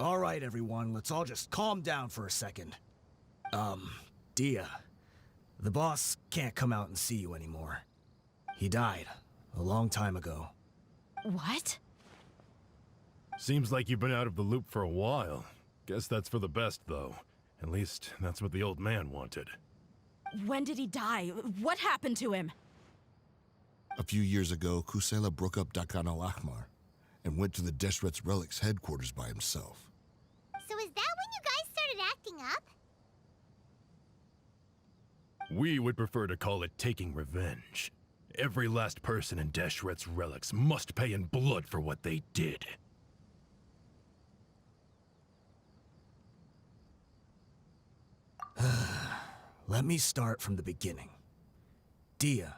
Alright, everyone, let's all just calm down for a second. Dia, the boss can't come out and see you anymore. He died a long time ago. What? Seems like you've been out of the loop for a while. Guess that's for the best, though. At least, that's what the old man wanted. When did he die? What happened to him? A few years ago, Kusela broke up Dakan al-Ahmar and went to the Deshret's Relics headquarters by himself. So is that when you guys started acting up? We would prefer to call it taking revenge. Every last person in Deshret's Relics must pay in blood for what they did. Let me start from the beginning. Dia,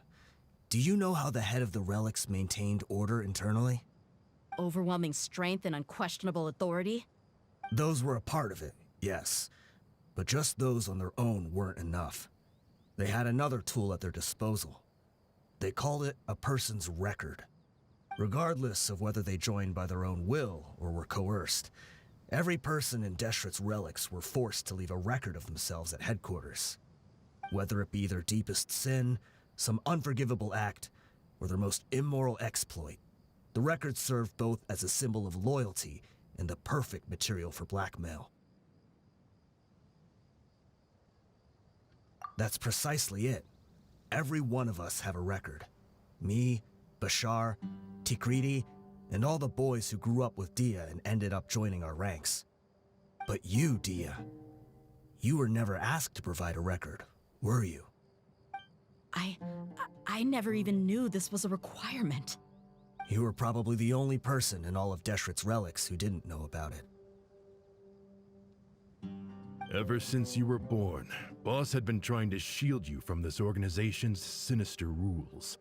do you know how the head of the Relics maintained order internally? Overwhelming strength and unquestionable authority? Those were a part of it, yes. But just those on their own weren't enough. They had another tool at their disposal. They called it a person's record. Regardless of whether they joined by their own will or were coerced, every person in Deshret's Relics were forced to leave a record of themselves at headquarters. Whether it be their deepest sin, some unforgivable act, or their most immoral exploit, the record served both as a symbol of loyalty and the perfect material for blackmail. That's precisely it. Every one of us have a record. Me, Bashar, Tikriti, and all the boys who grew up with Dia and ended up joining our ranks. But you, Dia, you were never asked to provide a record, were you? I never even knew this was a requirement. You were probably the only person in all of Deshret's Relics who didn't know about it. Ever since you were born, Boss had been trying to shield you from this organization's sinister rules.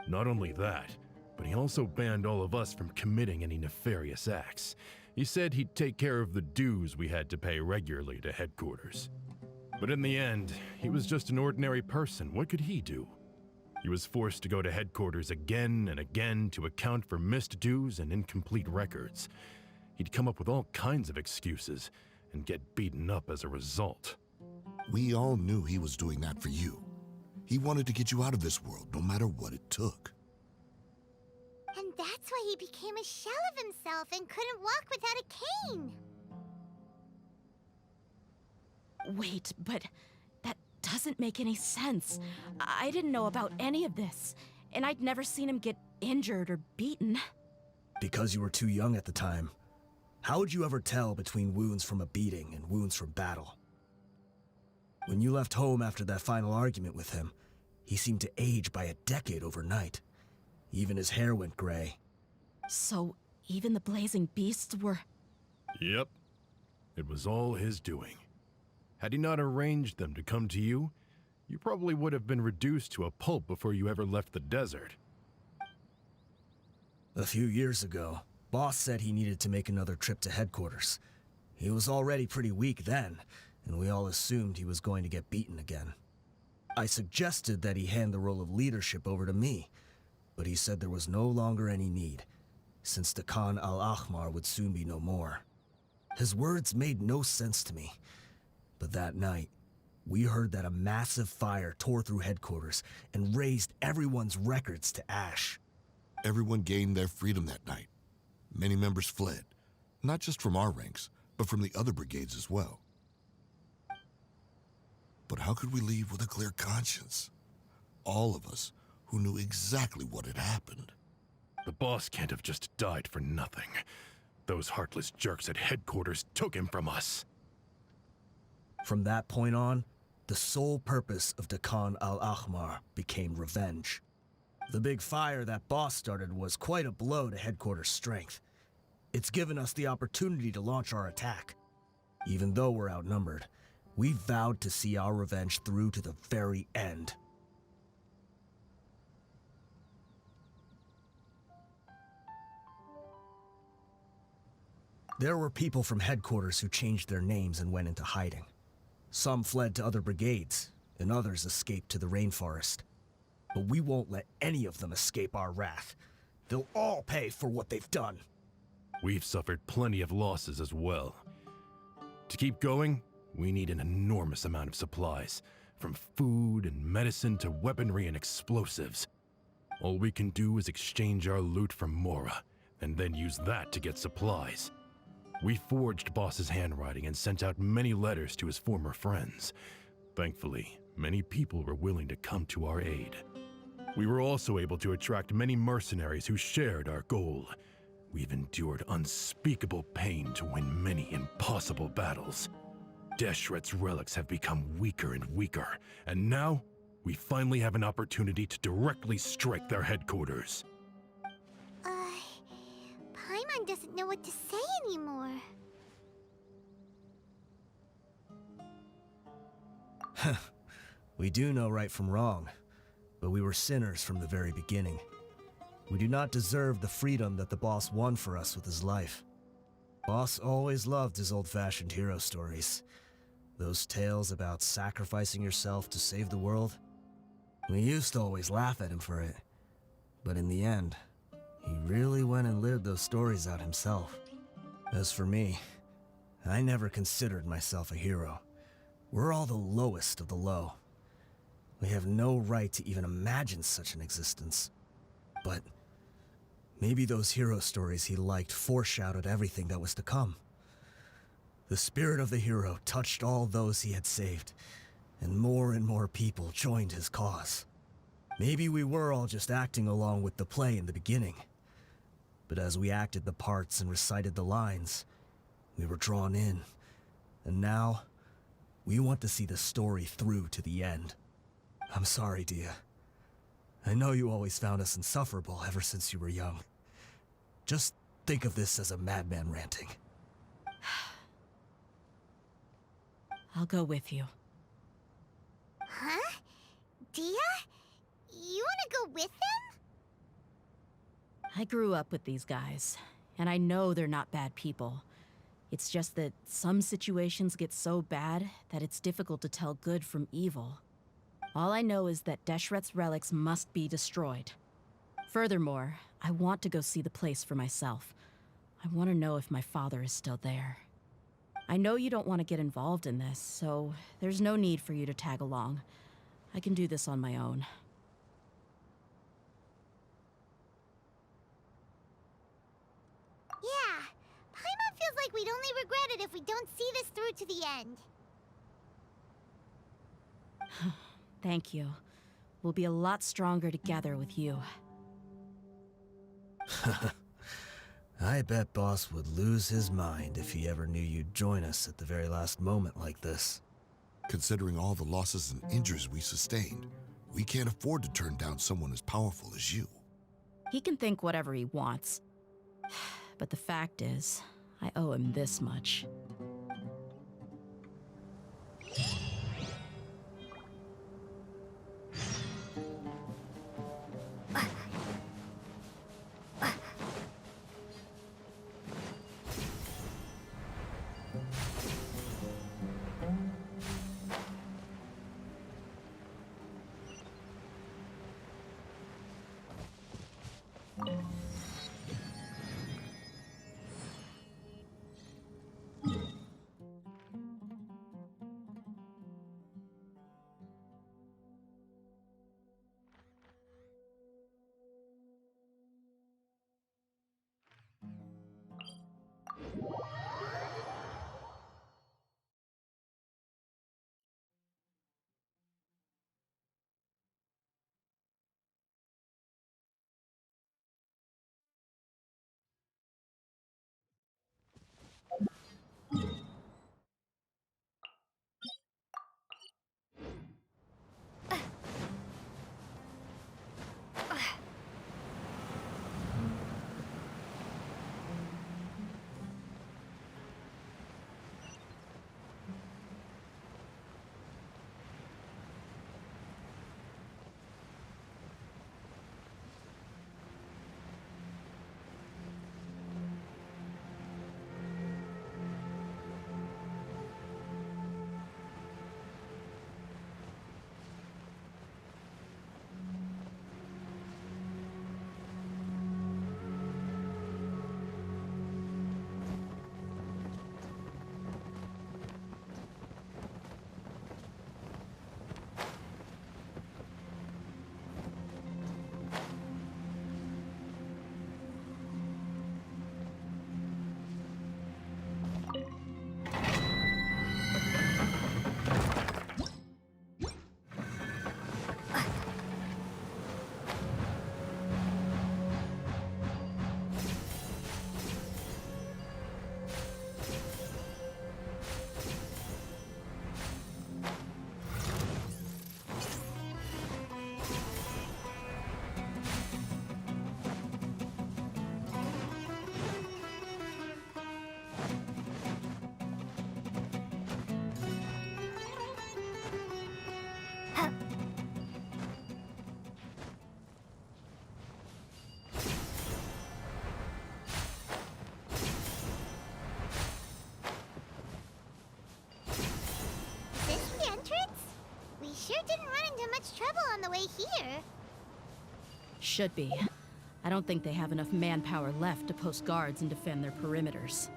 Not only that, but he also banned all of us from committing any nefarious acts. He said he'd take care of the dues we had to pay regularly to headquarters. But in the end, he was just an ordinary person. What could he do? He was forced to go to headquarters again and again to account for missed dues and incomplete records. He'd come up with all kinds of excuses and get beaten up as a result. We all knew he was doing that for you. He wanted to get you out of this world, no matter what it took. And that's why he became a shell of himself and couldn't walk without a cane. Wait, but that doesn't make any sense. I didn't know about any of this, and I'd never seen him get injured or beaten. Because you were too young at the time. How would you ever tell between wounds from a beating and wounds from battle? When you left home after that final argument with him, he seemed to age by a decade overnight. Even his hair went gray. So, even the blazing beasts were... Yep. It was all his doing. Had he not arranged them to come to you, you probably would have been reduced to a pulp before you ever left the desert. A few years ago, Boss said he needed to make another trip to headquarters. He was already pretty weak then, and we all assumed he was going to get beaten again. I suggested that he hand the role of leadership over to me, but he said there was no longer any need, since the Khan al-Ahmar would soon be no more. His words made no sense to me, but that night, we heard that a massive fire tore through headquarters and razed everyone's records to ash. Everyone gained their freedom that night. Many members fled, not just from our ranks, but from the other brigades as well. But how could we leave with a clear conscience? All of us who knew exactly what had happened. The boss can't have just died for nothing. Those heartless jerks at headquarters took him from us. From that point on, the sole purpose of Dakan al-Ahmar became revenge. The big fire that Boss started was quite a blow to headquarters' strength. It's given us the opportunity to launch our attack. Even though we're outnumbered, we vowed to see our revenge through to the very end. There were people from headquarters who changed their names and went into hiding. Some fled to other brigades, and others escaped to the rainforest. But we won't let any of them escape our wrath. They'll all pay for what they've done. we've suffered plenty of losses as well. To keep going, we need an enormous amount of supplies, from food and medicine to weaponry and explosives. All we can do is exchange our loot from Mora, and then use that to get supplies. We forged Boss's handwriting and sent out many letters to his former friends. Thankfully, many people were willing to come to our aid. We were also able to attract many mercenaries who shared our goal. We've endured unspeakable pain to win many impossible battles. Deshret's relics have become weaker and weaker, and now we finally have an opportunity to directly strike their headquarters. Paimon doesn't know what to say anymore. We do know right from wrong, but we were sinners from the very beginning. We do not deserve the freedom that the boss won for us with his life. Boss always loved his old-fashioned hero stories. Those tales about sacrificing yourself to save the world. We used to always laugh at him for it. But in the end, he really went and lived those stories out himself. As for me, I never considered myself a hero. We're all the lowest of the low. We have no right to even imagine such an existence. But maybe those hero stories he liked foreshadowed everything that was to come. The spirit of the hero touched all those he had saved, and more people joined his cause. Maybe we were all just acting along with the play in the beginning. But as we acted the parts and recited the lines, we were drawn in. And now, we want to see the story through to the end. I'm sorry, Dia. I know you always found us insufferable ever since you were young. Just think of this as a madman ranting. I'll go with you. Huh? Dia? You wanna go with them? I grew up with these guys, and I know they're not bad people. It's just that some situations get so bad that it's difficult to tell good from evil. All I know is that Deshret's relics must be destroyed. Furthermore, I want to go see the place for myself. I want to know if my father is still there. I know you don't want to get involved in this, so there's no need for you to tag along. I can do this on my own. Yeah. Paimon feels like we'd only regret it if we don't see this through to the end. Thank you. We'll be a lot stronger together with you. I bet Boss would lose his mind if he ever knew you'd join us at the very last moment like this. Considering all the losses and injuries we sustained, we can't afford to turn down someone as powerful as you. He can think whatever he wants. But the fact is, I owe him this much. way here. Should be. I don't think they have enough manpower left to post guards and defend their perimeters.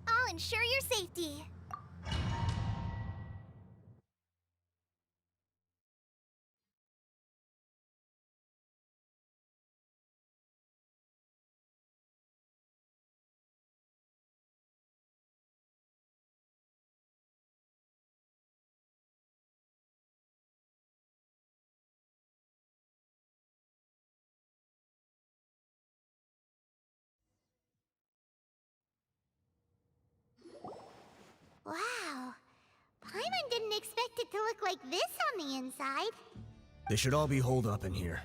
I'll ensure your safety. Wow. Paimon didn't expect it to look like this on the inside. They should all be holed up in here.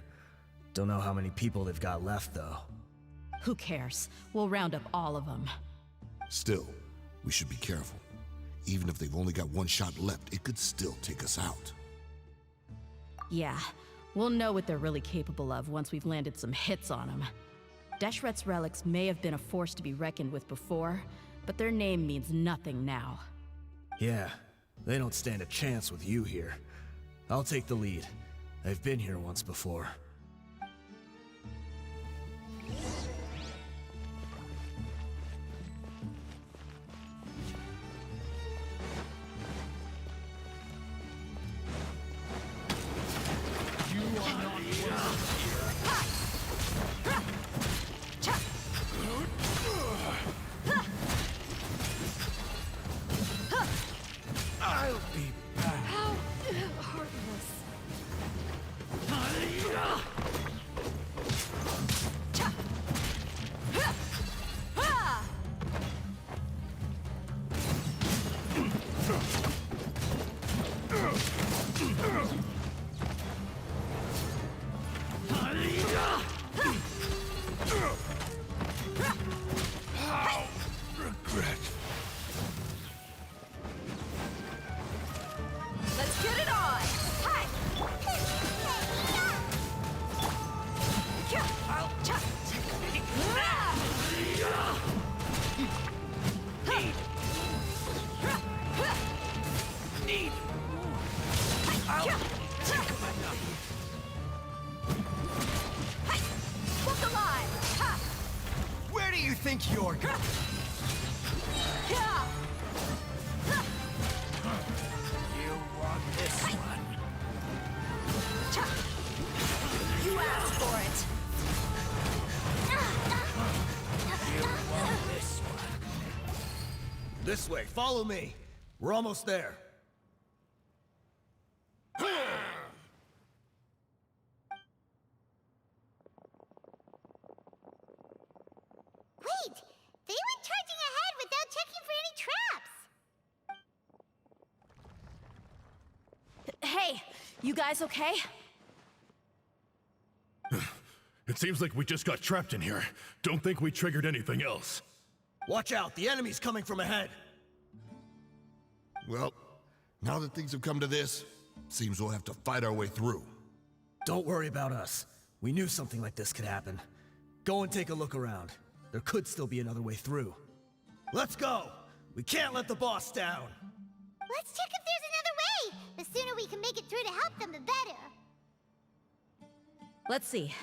Don't know how many people they've got left, though. Who cares? We'll round up all of them. Still, we should be careful. Even if they've only got one shot left, it could still take us out. Yeah, we'll know what they're really capable of once we've landed some hits on them. Deshret's relics may have been a force to be reckoned with before, but their name means nothing now. Yeah, they don't stand a chance with you here. I'll take the lead. I've been here once before. Let's get it on! Hi! Where do you think you're going? You want this one? You asked for it! You want this one? This way, follow me. We're almost there. Wait! They went charging ahead without checking for any traps! Hey, you guys okay? It seems like we just got trapped in here. Don't think we triggered anything else. Watch out, the enemy's coming from ahead. Well, now that things have come to this, seems we'll have to fight our way through. Don't worry about us. We knew something like this could happen. Go and take a look around. There could still be another way through. Let's go! We can't let the boss down! Let's check if there's another way! The sooner we can make it through to help them, the better. Let's see.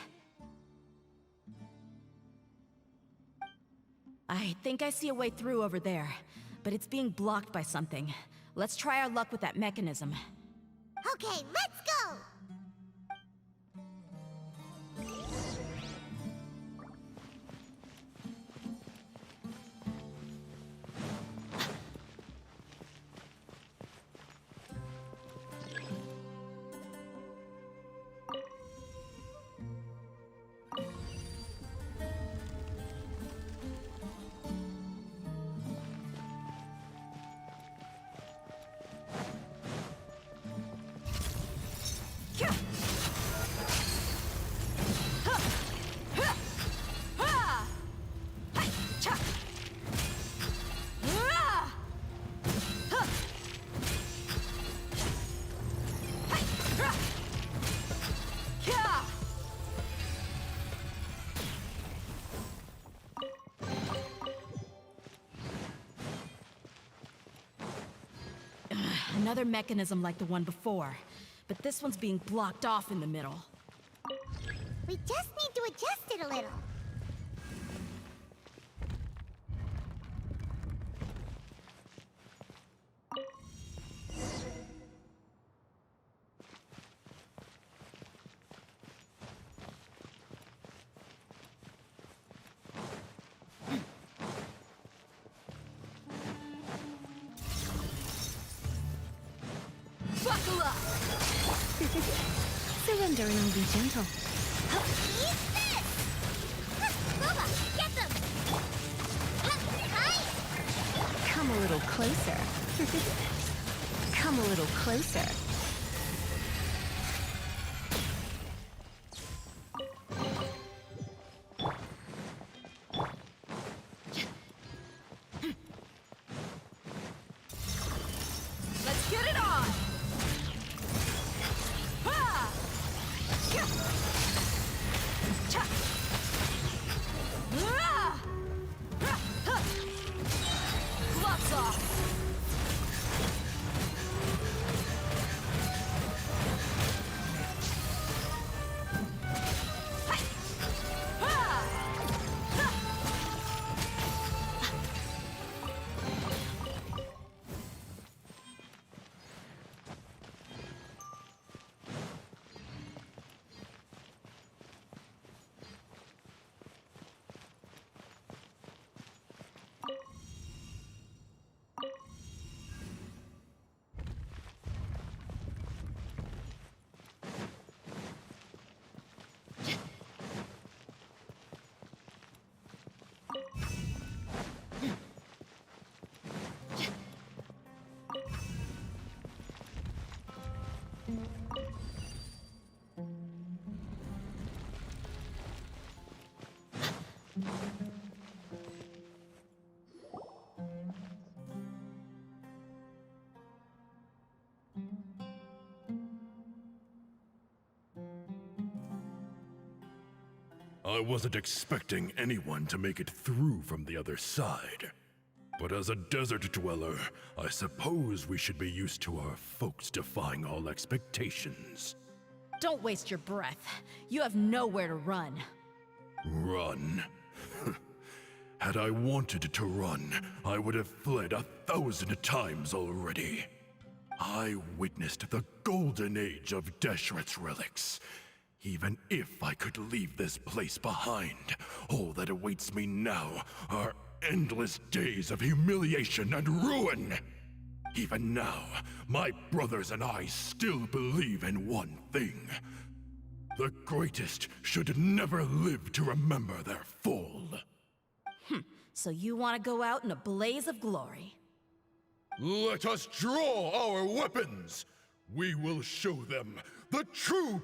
I think I see a way through over there, but it's being blocked by something. Let's try our luck with that mechanism. Okay, let's go! Another mechanism like the one before, but this one's being blocked off in the middle. We just need to adjust it a little. Buckle up! Surrender and be gentle. Eat this! Boba, get them! Hi! Come a little closer. Come a little closer. Let's get it on! Ha! Cha! Cha! Ah! Ah! Ha! Gloves off! Hi! Ha! Ha! I wasn't expecting anyone to make it through from the other side. But as a desert dweller, I suppose we should be used to our folks defying all expectations. Don't waste your breath. You have nowhere to run. Run? Had I wanted to run, I would have fled 1,000 times already. I witnessed the golden age of Deshret's relics. Even if I could leave this place behind, all that awaits me now are endless days of humiliation and ruin. Even now, my brothers and I still believe in one thing. The greatest should never live to remember their fall. So you want to go out in a blaze of glory. Let us draw our weapons! We will show them the true